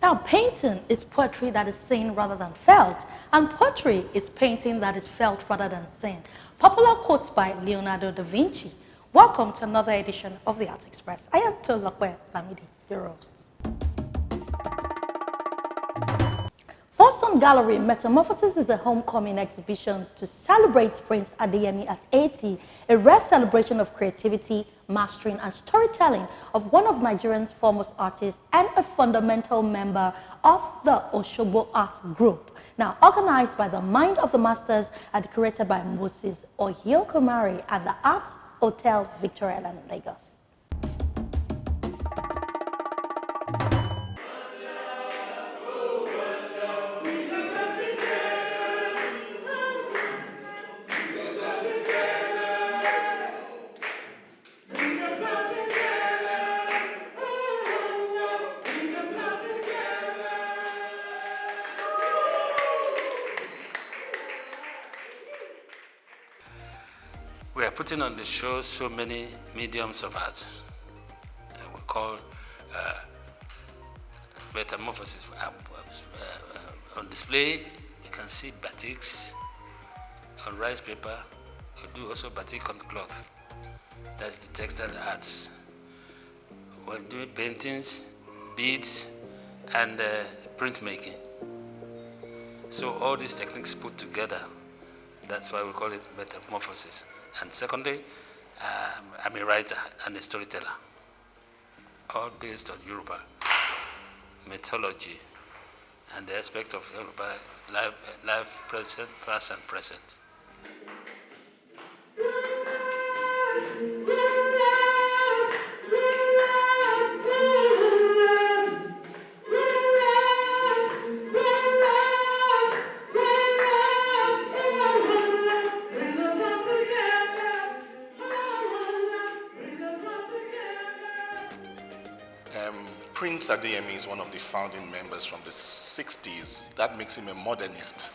Now, painting is poetry that is seen rather than felt, and poetry is painting that is felt rather than seen. Popular quotes by Leonardo da Vinci. Welcome to another edition of the Art Express. I am Tolokwe Lamidi, your host. Forson Gallery Metamorphosis is a homecoming exhibition to celebrate Prince Adeyemi at 80, a rare celebration of creativity, mastering and storytelling of one of Nigeria's foremost artists and a fundamental member of the Oshobo Art Group. Now organized by the Mind of the Masters and curated by Moses Ohiokomari at the Arts Hotel Victoria Island, Lagos. We are putting on the show so many mediums of art. We call Metamorphosis. On display, you can see batiks on rice paper. We do also batik on cloth. That's the textile arts. We're doing paintings, beads, and printmaking. So all these techniques put together, that's why we call it Metamorphosis. And secondly, I'm a writer and a storyteller, all based on Yoruba mythology and the aspect of Yoruba life, present, past, and present. Prince Adeyemi is one of the founding members from the 60s. That makes him a modernist.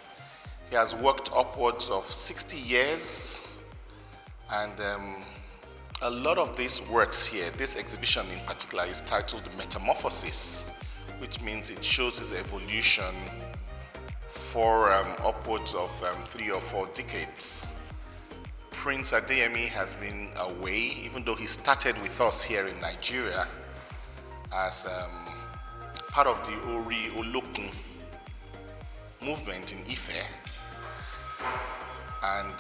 He has worked upwards of 60 years, and a lot of these works here, this exhibition in particular, is titled Metamorphosis, which means it shows his evolution for upwards of 3 or 4 decades. Prince Adeyemi has been away, even though he started with us here in Nigeria as part of the Ori Olokun movement in Ife. And,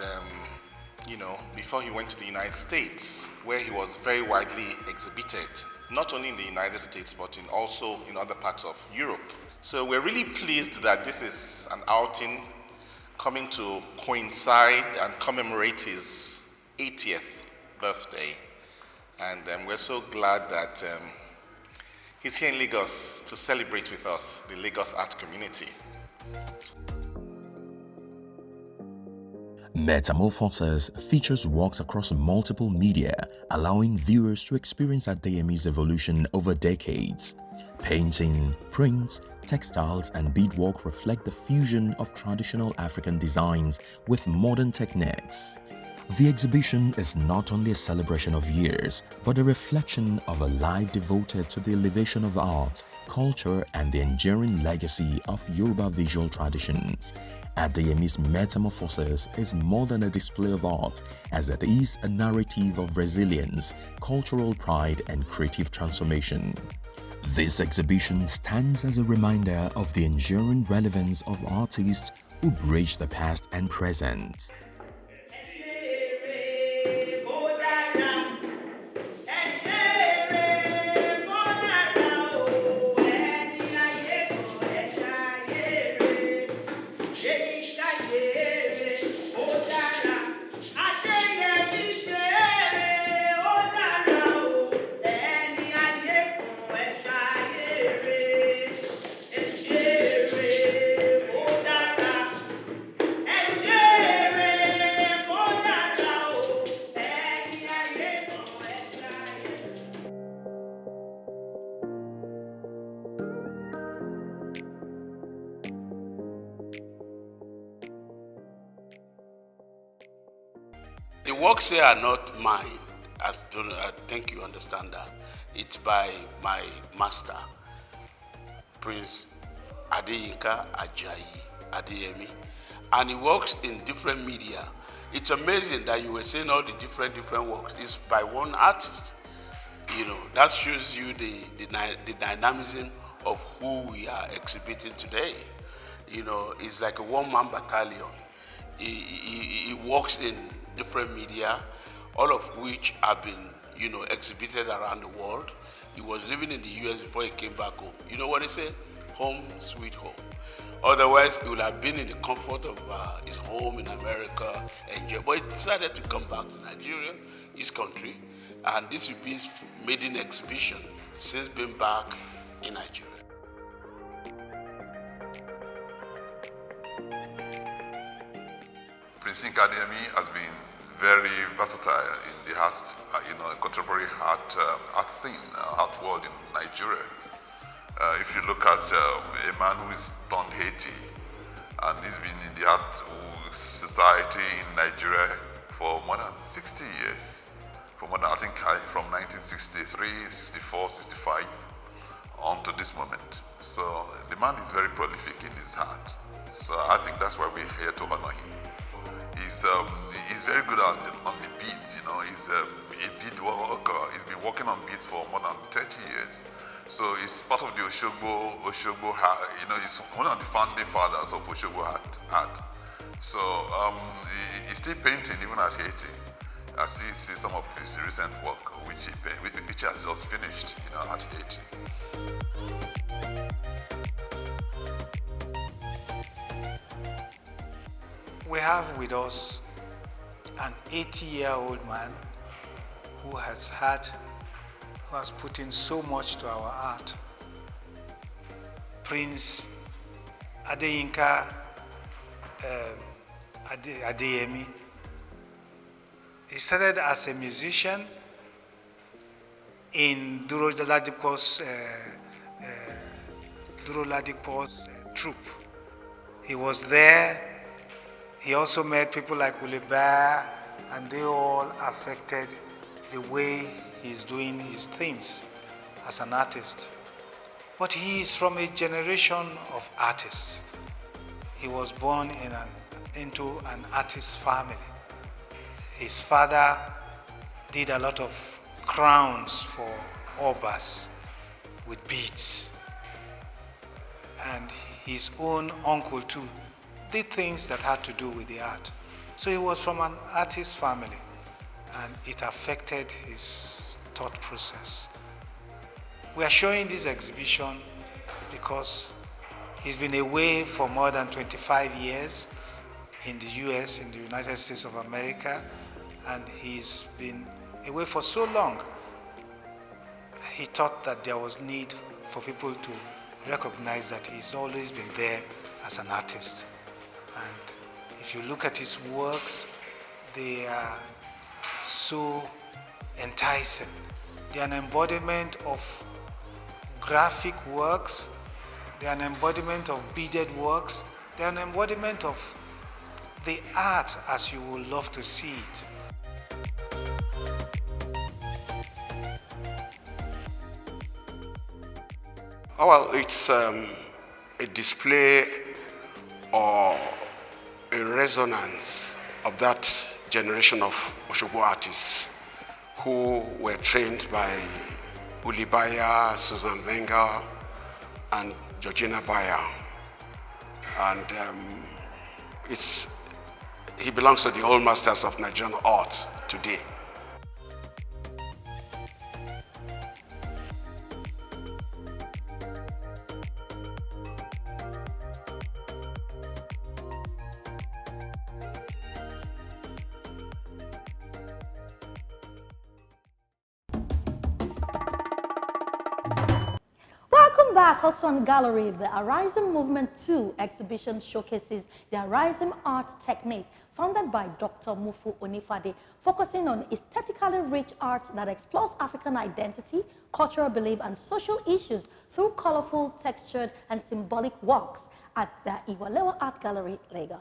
before he went to the United States, where he was very widely exhibited, not only in the United States, but also in other parts of Europe. So we're really pleased that this is an outing coming to coincide and commemorate his 80th birthday. And we're so glad that he's here in Lagos to celebrate with us, the Lagos art community. Metamorphosis features works across multiple media, allowing viewers to experience Adeyemi's evolution over decades. Painting, prints, textiles, and beadwork reflect the fusion of traditional African designs with modern techniques. The exhibition is not only a celebration of years, but a reflection of a life devoted to the elevation of art, culture, and the enduring legacy of Yoruba visual traditions. Adeyemi's Metamorphosis is more than a display of art, as it is a narrative of resilience, cultural pride, and creative transformation. This exhibition stands as a reminder of the enduring relevance of artists who bridge the past and present. The works here are not mine. I think you understand that. It's by my master. Prince Adeyinka Ajayi Adeyemi, and he works in different media. It's amazing that you were saying all the different works. It's by one artist. That shows you the dynamism of who we are exhibiting today. It's like a one-man battalion. He works in different media, all of which have been, exhibited around the world. He was living in the US before he came back home. You know what he said? Home, sweet home. Otherwise, he would have been in the comfort of his home in America, but he decided to come back to Nigeria, his country, and this will be his maiden exhibition since being back in Nigeria. Prince Adeyemi has been very versatile in the art, contemporary art scene, art world in Nigeria. If you look at a man who is turned 80 and he's been in the art society in Nigeria for more than 60 years, from 1963, 64, 65 on to this moment. So the man is very prolific in his art. So I think that's why we're here to honor him. He's very good on the beats, he's a beat worker. He's been working on beats for more than 30 years. So he's part of the Oshogbo, he's one of the founding fathers of Oshogbo art. So he's still painting even at 80. I still see some of his recent work which he has just finished, at 80. We have with us an 80-year-old man who has put in so much to our art. Prince Adeyinka Adeyemi. He started as a musician in Duro Ladipo's troupe. He was there. He also met people like Uliba, and they all affected the way he's doing his things as an artist. But he is from a generation of artists. He was born into an artist family. His father did a lot of crowns for obas with beads. And his own uncle too did things that had to do with the art. So he was from an artist family, and it affected his thought process. We are showing this exhibition because he's been away for more than 25 years in the US, in the United States of America, and he's been away for so long. He thought that there was need for people to recognize that he's always been there as an artist. And if you look at his works, they are so enticing. They are an embodiment of graphic works, they are an embodiment of beaded works, they are an embodiment of the art as you would love to see it. Oh, well, it's a display or a resonance of that generation of Oshogbo artists who were trained by Ulibaya, Susan Wenger, and Georgina Bayer. And he belongs to the old masters of Nigerian art today. Welcome back. Also on gallery, the Arising Movement 2 exhibition showcases the Arising art technique founded by Dr. Mufu Onifade, focusing on aesthetically rich art that explores African identity, cultural belief, and social issues through colorful, textured, and symbolic works at the Iwalewa Art Gallery, Lagos.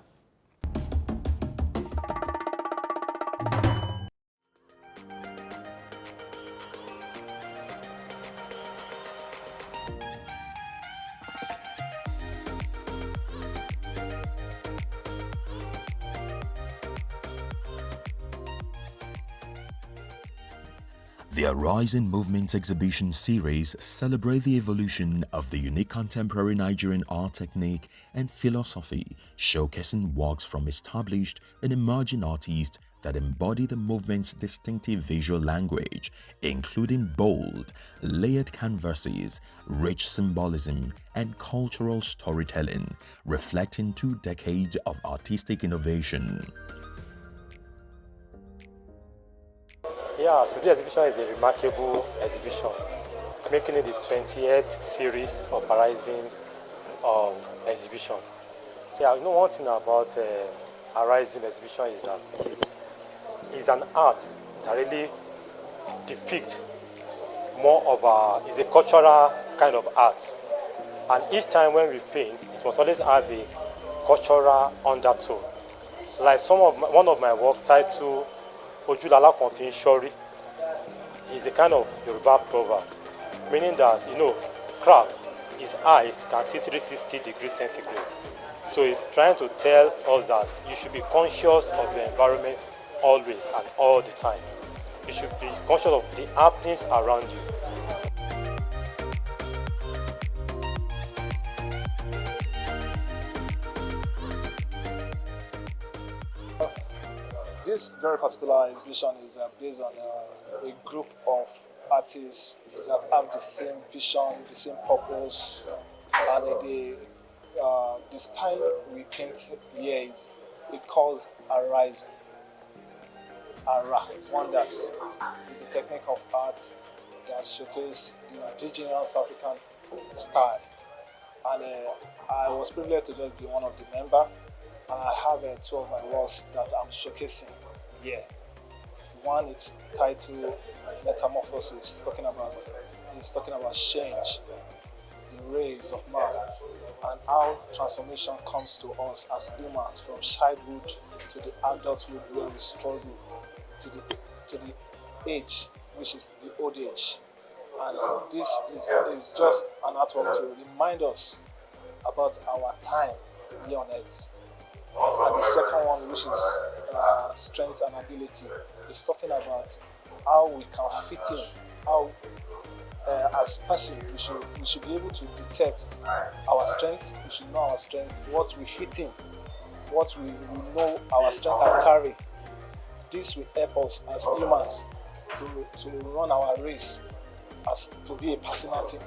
The Arising Movement exhibition series celebrate the evolution of the unique contemporary Nigerian art technique and philosophy, showcasing works from established and emerging artists that embody the movement's distinctive visual language, including bold, layered canvases, rich symbolism, and cultural storytelling, reflecting 2 decades of artistic innovation. Yeah, today's exhibition is a remarkable exhibition, making it the 20th series of Arising exhibition. Yeah, you know one thing about Arising exhibition is that it's an art that really depicts more of it's a cultural kind of art. And each time when we paint, it must always have a cultural undertone. Like one of my work titled Ojulala Kontin Shori is a kind of Yoruba proverb, meaning that, crab, his eyes can see 360 degrees centigrade. So it's trying to tell us that you should be conscious of the environment always and all the time. You should be conscious of the happenings around you. This very particular exhibition is based on a group of artists that have the same vision, the same purpose, and the style we paint here is, it calls arising. Ara, wonders, is a technique of art that showcases the indigenous African style. And I was privileged to just be one of the members. And I have 2 of my works that I'm showcasing here. One is titled Metamorphosis, talking about change, the rays of man, and how transformation comes to us as humans from childhood to the adulthood where we struggle to the age, which is the old age. And this is just an artwork to remind us about our time here on earth. And the second one, which is strength and ability, is talking about how we can fit in, how as person we should be able to detect our strengths, we should know our strengths, what we fit in, what we know our strength can carry. This will help us as humans to run our race, as to be a personality.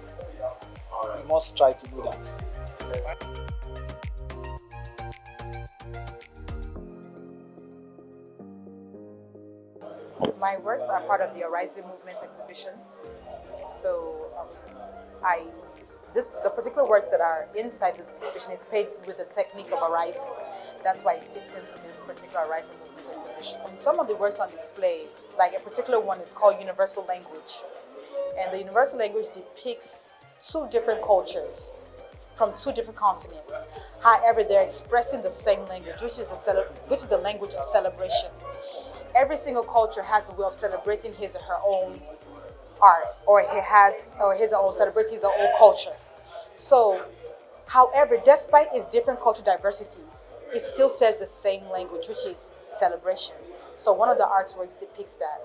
We must try to do that. My works are part of the Arising Movement exhibition. So the particular works that are inside this exhibition is painted with the technique of arising. That's why it fits into this particular Arising Movement exhibition. Some of the works on display, like a particular one is called Universal Language. And the Universal Language depicts 2 different cultures from 2 different continents. However, they're expressing the same language, which is the language of celebration. Every single culture has a way of celebrating his or her own art, or his or own celebrating his or own culture. So, however, despite its different cultural diversities, it still says the same language, which is celebration. So one of the artworks depicts that.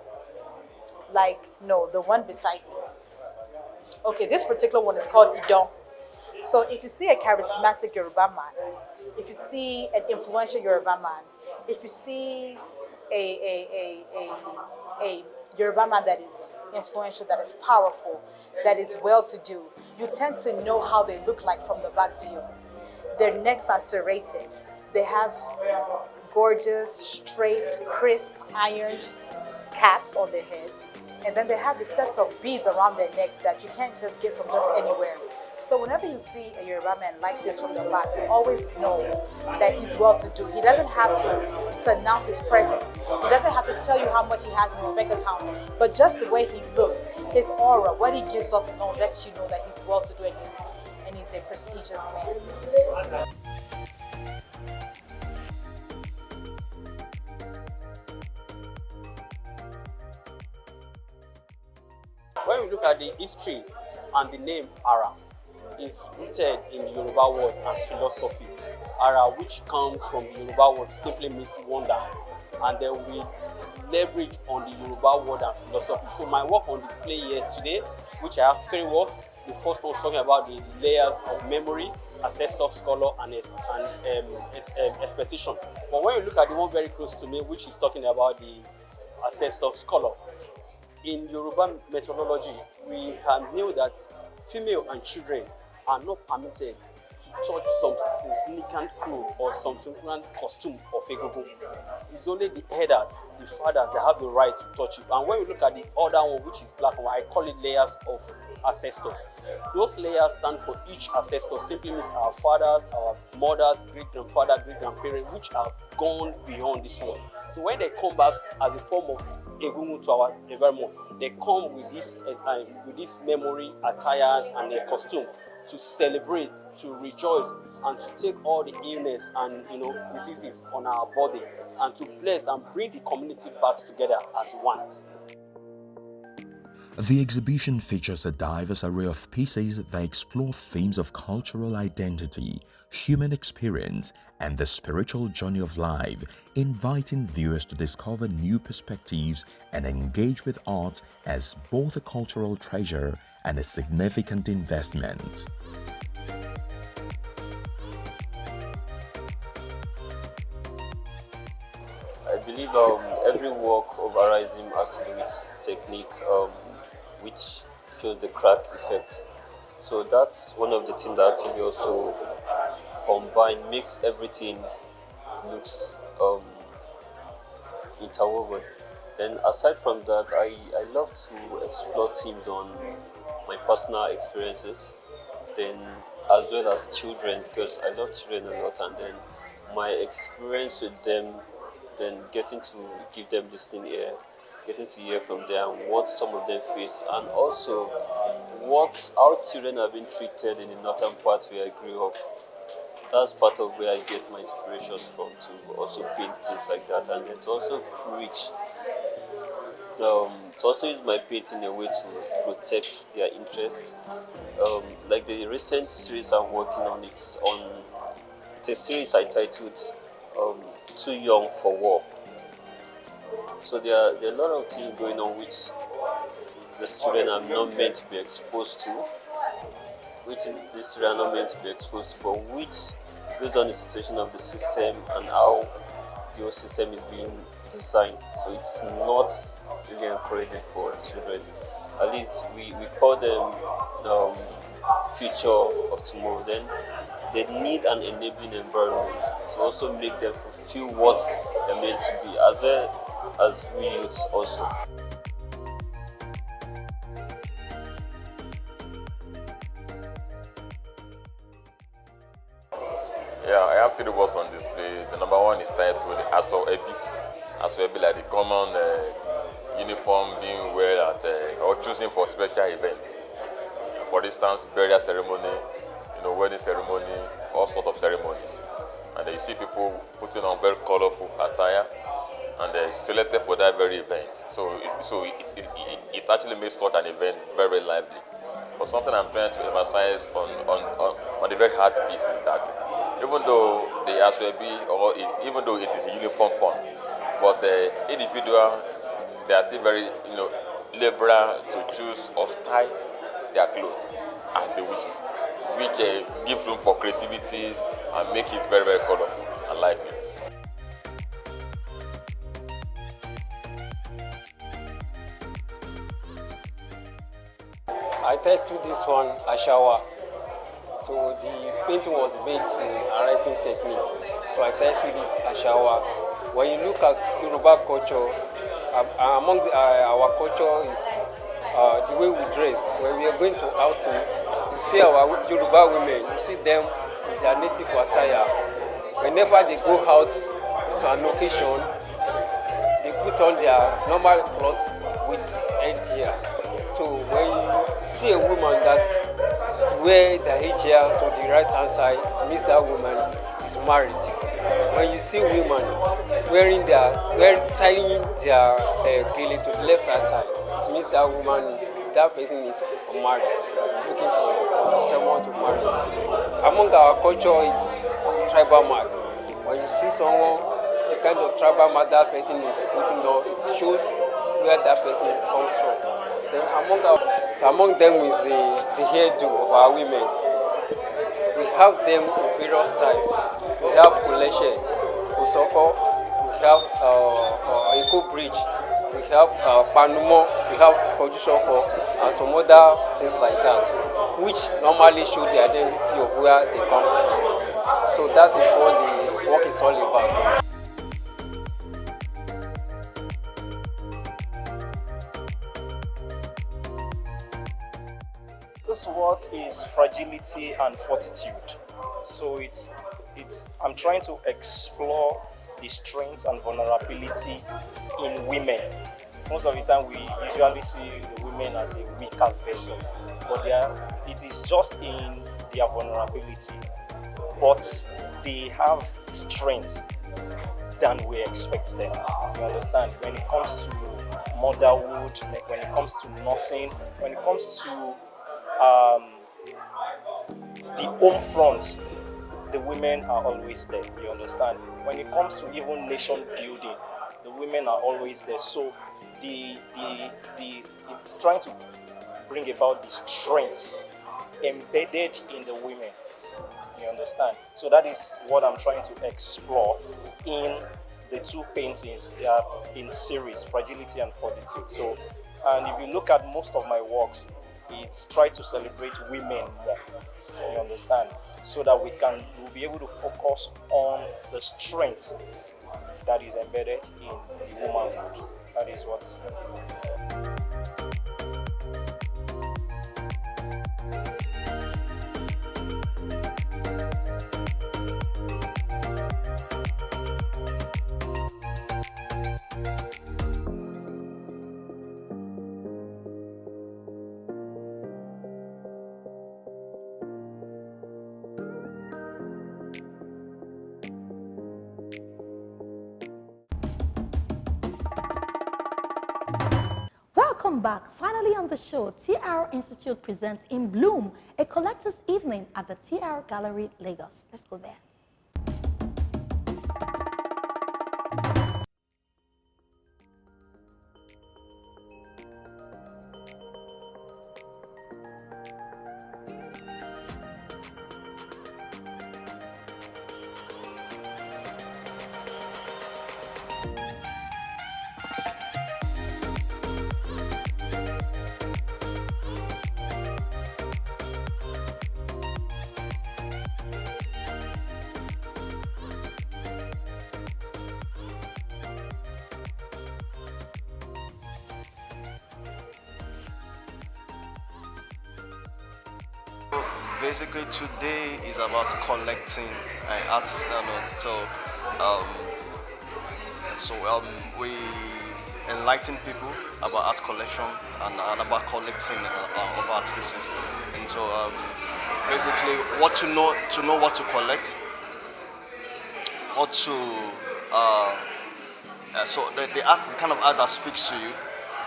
The one beside me. Okay, this particular one is called Idon. So if you see a charismatic Yoruba man, if you see an influential Yoruba man, if you see a Yoruba man that is influential, that is powerful, that is well-to-do, you tend to know how they look like from the back view. Their necks are serrated. They have gorgeous, straight, crisp, ironed caps on their heads. And then they have the sets of beads around their necks that you can't just get from just anywhere. So whenever you see a Yoruba man like this from the back, you always know that he's well-to-do. He doesn't have to announce his presence. He doesn't have to tell you how much he has in his bank account. But just the way he looks, his aura, what he gives up and all, lets you know that he's well-to-do and he's a prestigious man. When we look at the history and the name Ara, is rooted in the Yoruba word and philosophy. Ara, which comes from the Yoruba word, simply means wonder. And then we leverage on the Yoruba word and philosophy. So my work on display here today, which I have 3 works. The first one is talking about the layers of memory, ancestor, scholar, and expectation. But when you look at the one very close to me, which is talking about the ancestor, scholar, in Yoruba methodology, we knew that female and children are not permitted to touch some significant clothes or some significant costume of Egungun. It's only the elders, the fathers, that have the right to touch it. And when we look at the other one, which is black and white, I call it layers of ancestors. Those layers stand for each ancestor, simply means our fathers, our mothers, great-grandfather, great-grandparents, which have gone beyond this world. So when they come back as a form of Egungun to our environment, they come with this memory, attire, and a costume to celebrate, to rejoice, and to take all the illness and diseases on our body, and to bless and bring the community back together as one. The exhibition features a diverse array of pieces that explore themes of cultural identity, human experience, and the spiritual journey of life, inviting viewers to discover new perspectives and engage with art as both a cultural treasure and a significant investment. I believe every work of Arising has to do with technique, which shows the crack effect. So that's one of the things that actually also combine, makes everything looks interwoven. Then aside from that, I love to explore themes on my personal experiences, then as well as children, because I love children a lot, and then my experience with them, then getting to give them listening ear, getting to hear from them what some of them face, and also how children have been treated in the northern part where I grew up. That's part of where I get my inspiration from, to also paint things like that, and then to also preach. To also use my paint in a way to protect their interest. Like the recent series I'm working on, it's a series I titled Too Young for War. So there are a lot of things going on which the children are not meant to be exposed to, but which, based on the situation of the system and how the whole system is being designed, so it's not really encouraging for children. At least we call them the future of tomorrow. Then they need an enabling environment to also make them fulfill what they're meant to be, as well as we youths also. Yeah, I have 3 works on display. The number 1 is titled Aso Ebi. Aso Ebi, like the common uniform being wear at or choosing for special events. For instance, burial ceremony, wedding ceremony, all sorts of ceremonies. And you see people putting on very colorful attire, and they're selected for that very event. So it actually makes such an event very, very lively. But something I'm trying to emphasize on the very hard piece is that even though the Asoebi, or even though it is a uniform form, but the individual, they are still very liberal to choose or style their clothes as they wish, which gives room for creativity and make it very, very colorful and lively. I titled this one Ashawa. So the painting was made in Arising technique. So I titled it Ashawa. When you look at Yoruba culture, among our culture is the way we dress. When we are going to outing, you see our Yoruba women, you see them in their native attire. Whenever they go out to an occasion, they put on their normal clothes with headgear. So when you see a woman that wear the headgear to the right hand side, it means that woman is married. When you see women tying their gele to the left hand side, it means that person is unmarried, looking for someone to marry. Among our culture is tribal marks. When you see someone, they kind of tribal mark that person is putting on, it shows where that person comes from. Then among them is the hairdo of our women. We have them in various types. We have Kuleshe, Usoko, we have Eko Bridge, we have Panumo, we have Kojusoko, and some other things like that, which normally show the identity of where they come from. So that is what the work is all about. This work is fragility and fortitude. So I'm trying to explore the strengths and vulnerability in women. Most of the time we usually see the women as a weaker vessel, but it is just in their vulnerability. But they have strength than we expect them. You understand? When it comes to motherhood, like when it comes to nursing, when it comes to the home front, the women are always there. You understand? When it comes to even nation building, the women are always there. So it's trying to bring about the strength embedded in the women. You understand? So that is what I'm trying to explore in the two paintings. They are in series, Fragility and Fortitude. So, and if you look at most of my works, it's try to celebrate women more. You understand? So that we'll be able to focus on the strength that is embedded in the womanhood. That is what's. Welcome back. Finally on the show, TR Institute presents In Bloom, a collector's evening at the TR Gallery, Lagos. Let's go there. Basically, today is about collecting arts. We enlighten people about art collection and about collecting of art pieces. And so, basically, what to know what to collect, what to so the art is the kind of art that speaks to you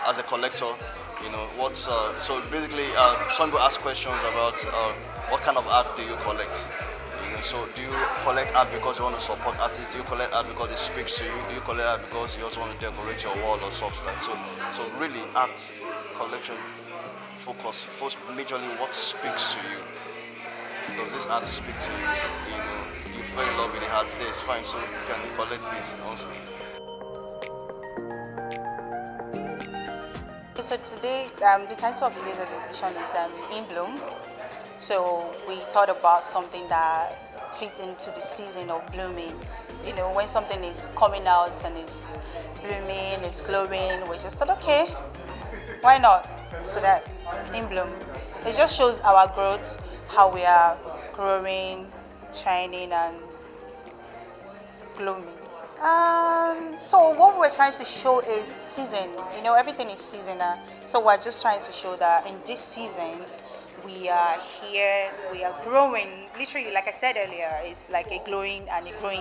as a collector. You know what's so basically some people ask questions about what kind of art do you collect. You know, so do you collect art because you want to support artists? Do you collect art because it speaks to you? Do you collect art because you also want to decorate your wall or something like that? So really art collection focus first majorly what speaks to you. Does this art speak to you? You know, you fell in love with the art, there it's fine, so you can collect this also. So today, the title of today's exhibition is In Bloom. So we thought about something that fits into the season of blooming. You know, when something is coming out and it's blooming, it's glowing, we just thought, okay, why not? So that In Bloom, it just shows our growth, how we are growing, shining, and blooming. So what we're trying to show is season. You know, everything is seasonal. So we're just trying to show that in this season, we are here, we are growing. Literally, like I said earlier, it's like a growing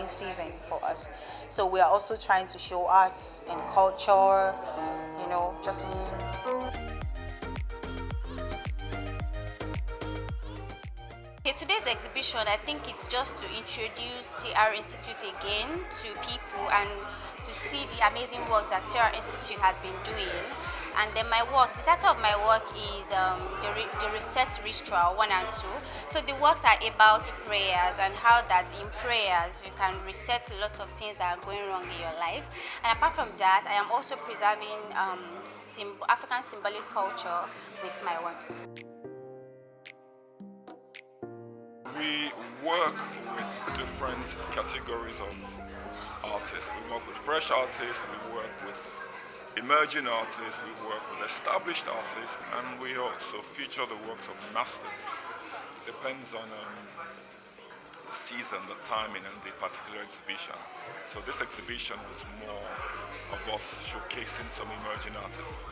season for us. So we are also trying to show arts and culture, you know, just... Okay, today's exhibition, I think it's just to introduce TR Institute again to people and to see the amazing work that TR Institute has been doing. And then my works, the title of my work is the Reset Ritual 1 and 2. So the works are about prayers and how that in prayers you can reset a lot of things that are going wrong in your life. And apart from that, I am also preserving African symbolic culture with my works. We work with different categories of artists. We work with fresh artists, we work with emerging artists, we work with established artists, and we also feature the works of masters. Depends on the season, the timing, and the particular exhibition. So this exhibition was more of us showcasing some emerging artists.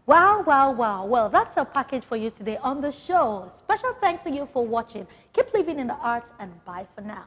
Wow, wow, wow. Well, that's our package for you today on the show. Special thanks to you for watching. Keep living in the arts and bye for now.